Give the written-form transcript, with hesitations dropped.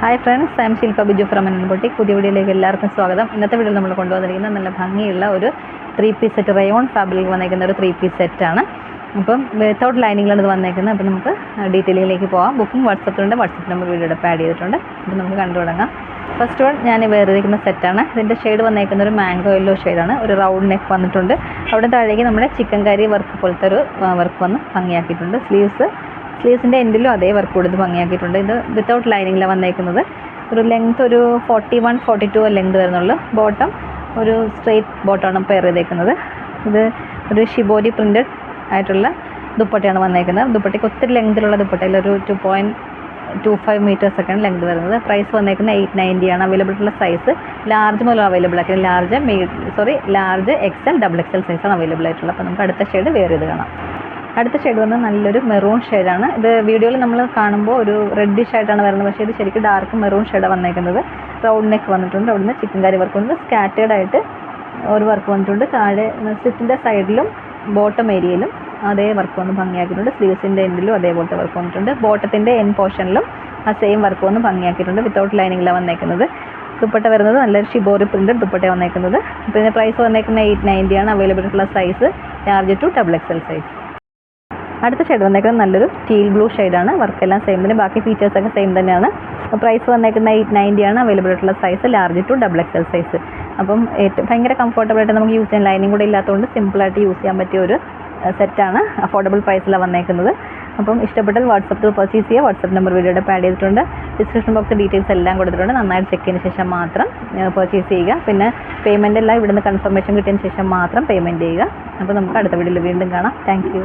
Hi friends, I M Shilpa Biju from boutique. പുതിയ വീഡിയോയിലേക്ക് എല്ലാവർക്കും സ്വാഗതം. ഇന്നത്തെ വീഡിയോയിൽ നമ്മൾ കൊണ്ടുവന്നിരിക്കുന്ന നല്ല ഭംഗിയുള്ള ഒരു 3-പീസ് സെറ്റ്, റയോൺ ഫാബ്രിക് വന്നേക്കുന്ന ഒരു 3-പീസ് സെറ്റാണ്. അപ്പം വിത്തൗട്ട് ലൈനിങ്ങിലാണ് ഇത് വന്നേക്കുന്നത്. അപ്പോൾ നമുക്ക് ഡീറ്റെയിലിലേക്ക് പോകാം. ബുക്കിംഗ് വാട്സപ്പിലുണ്ട്, വാട്സപ്പ് നമ്പർ വീഡിയോയുടെ ആഡ് ചെയ്തിട്ടുണ്ട്. അപ്പോൾ നമുക്ക് കണ്ടു തുടങ്ങാം. ഫസ്റ്റ് വൺ ഞാൻ വേറിരിക്കുന്ന സെറ്റാണ്. ഇതിൻ്റെ ഷെയ്ഡ് വന്നേക്കുന്ന ഒരു മാംഗോ യെല്ലോ ഷെയ്ഡാണ്. ഒരു റൗണ്ട് നെക്ക് വന്നിട്ടുണ്ട്. അവിടെ താഴേക്ക് നമ്മുടെ ചിക്കൻ കറി വർക്ക് പോലത്തെ ഒരു വർക്ക് വന്ന് ഭംഗിയാക്കിയിട്ടുണ്ട്. സ്ലീവ്സിൻ്റെ എൻഡിലും അതേ വർക്ക് കൊടുത്ത് ഭംഗിയാക്കിയിട്ടുണ്ട്. ഇത് വിത്തൗട്ട് ലൈനിങ്ങിലാണ് വന്നേക്കുന്നത്. ഒരു ലെങ്ത് ഒരു 41-42 ലെങ്ത് വരുന്നുള്ളൂ. ബോട്ടം ഒരു സ്ട്രെയിറ്റ് ബോട്ടമാണ് പെയർ ചെയ്തേക്കുന്നത്. ഇത് ഒരു ഷിബോരി പ്രിൻറ്റഡ് ആയിട്ടുള്ള ദുപ്പട്ടയാണ് വന്നേക്കുന്നത്. ദുപ്പട്ടയ്ക്ക് ഒത്തിരി ലെങ്തിലുള്ള ദുപ്പട്ടയിൽ ഒരു 2.25 മീറ്റേഴ്സൊക്കെയാണ് ലെങ്ത് വരുന്നത്. പ്രൈസ് വന്നേക്കുന്നത് 890 ആണ്. അവൈലബിൾ ആയിട്ടുള്ള സൈസ് ലാർജ് മുതൽ അവൈലബിൾ ആക്കി. ലാർജ് XL, XXL സൈസാണ് അവൈലബിൾ ആയിട്ടുള്ളത്. അപ്പോൾ നമുക്ക് അടുത്ത ഷെയ്ഡ് വേറെ ചെയ്ത് കാണാം. അടുത്ത ഷെയ്ഡ് വന്ന് നല്ലൊരു മെറൂൺ ഷെയ്ഡാണ്. ഇത് വീഡിയോയിൽ നമ്മൾ കാണുമ്പോൾ ഒരു റെഡിഷ് ആയിട്ടാണ് വരുന്നത്, പക്ഷേ ഇത് ശരിക്കും ഡാർക്ക് മെറൂൺ ഷെയ്ഡാണ് വന്നേക്കുന്നത്. റൗണ്ട് നെക്ക് വന്നിട്ടുണ്ട്. അവിടുന്ന് ചിക്കൻ കറി വർക്ക് വന്നിട്ട് സ്കാറ്റേഡ് ആയിട്ട് ഒരു വർക്ക് വന്നിട്ടുണ്ട്. താഴെ സ്ലിറ്റിൻ്റെ സൈഡിലും ബോട്ടം ഏരിയയിലും അതേ വർക്ക് വന്ന് ഭംഗിയാക്കിയിട്ടുണ്ട്. സ്ലീവ്സിൻ്റെ എൻഡിലും അതേപോലത്തെ വർക്ക് വന്നിട്ടുണ്ട്. ബോട്ടത്തിൻ്റെ എൻ പോർഷനിലും ആ സെയിം വർക്ക് വന്ന് ഭംഗിയാക്കിയിട്ടുണ്ട്. വിത്തൗട്ട് ലൈനിങ്ങിലാണ് വന്നേക്കുന്നത്. ദുപ്പട്ട വരുന്നത് നല്ലൊരു ഷിബോറി പ്രിൻറ്റഡ് ദുപ്പട്ട വന്നേക്കുന്നത്. പിന്നെ പ്രൈസ് വന്നേക്കുന്നത് 890 ആണ്. അവൈലബിൾ ആയിട്ടുള്ള size large to XXL size. അടുത്ത ഷെയ്ഡ് വന്നേക്കുന്നത് നല്ലൊരു ടീൽ ബ്ലൂ ഷെയ്ഡാണ്. വർക്കെല്ലാം സെയിം തന്നെ, ബാക്കി ഫീച്ചേഴ്സൊക്കെ സെയിം തന്നെയാണ്. പ്രൈസ് വന്നേക്കുന്നത് 890 ആണ്. അവൈലബിൾ ആയിട്ടുള്ള size large to XXL size. അപ്പം ഭയങ്കര കംഫർട്ടബിളായിട്ട് നമുക്ക് യൂസ് ചെയ്യാൻ, ലൈനിങ് കൂടെ ഇല്ലാത്തതുകൊണ്ട് സിമ്പിളായിട്ട് യൂസ് ചെയ്യാൻ പറ്റിയ ഒരു സെറ്റാണ്. അഫോർഡബിൾ പ്രൈസിലാണ് വന്നേക്കുന്നത്. അപ്പം ഇഷ്ടപ്പെട്ടാൽ വാട്സപ്പിൽ പർച്ചേസ് ചെയ്യുക. വാട്സപ്പ് നമ്പർ വീഡിയോയുടെ ആഡ് ചെയ്തിട്ടുണ്ട്. ഡിസ്ക്രിപ്ഷൻ ബോക്സ് ഡീറ്റെയിൽസ് എല്ലാം കൊടുത്തിട്ടുണ്ട്. നന്നായിട്ട് ചെക്ക് ചെയ്തതിന് ശേഷം മാത്രം പർച്ചേസ് ചെയ്യുക. പിന്നെ പേയ്മെൻ്റ് എല്ലാം ഇവിടുന്ന് കൺഫർമേഷൻ കിട്ടിയതിന് ശേഷം മാത്രം പേയ്മെൻറ്റ് ചെയ്യുക. അപ്പോൾ നമുക്ക് അടുത്ത വീഡിയോയിൽ വീണ്ടും കാണാം. Thank you.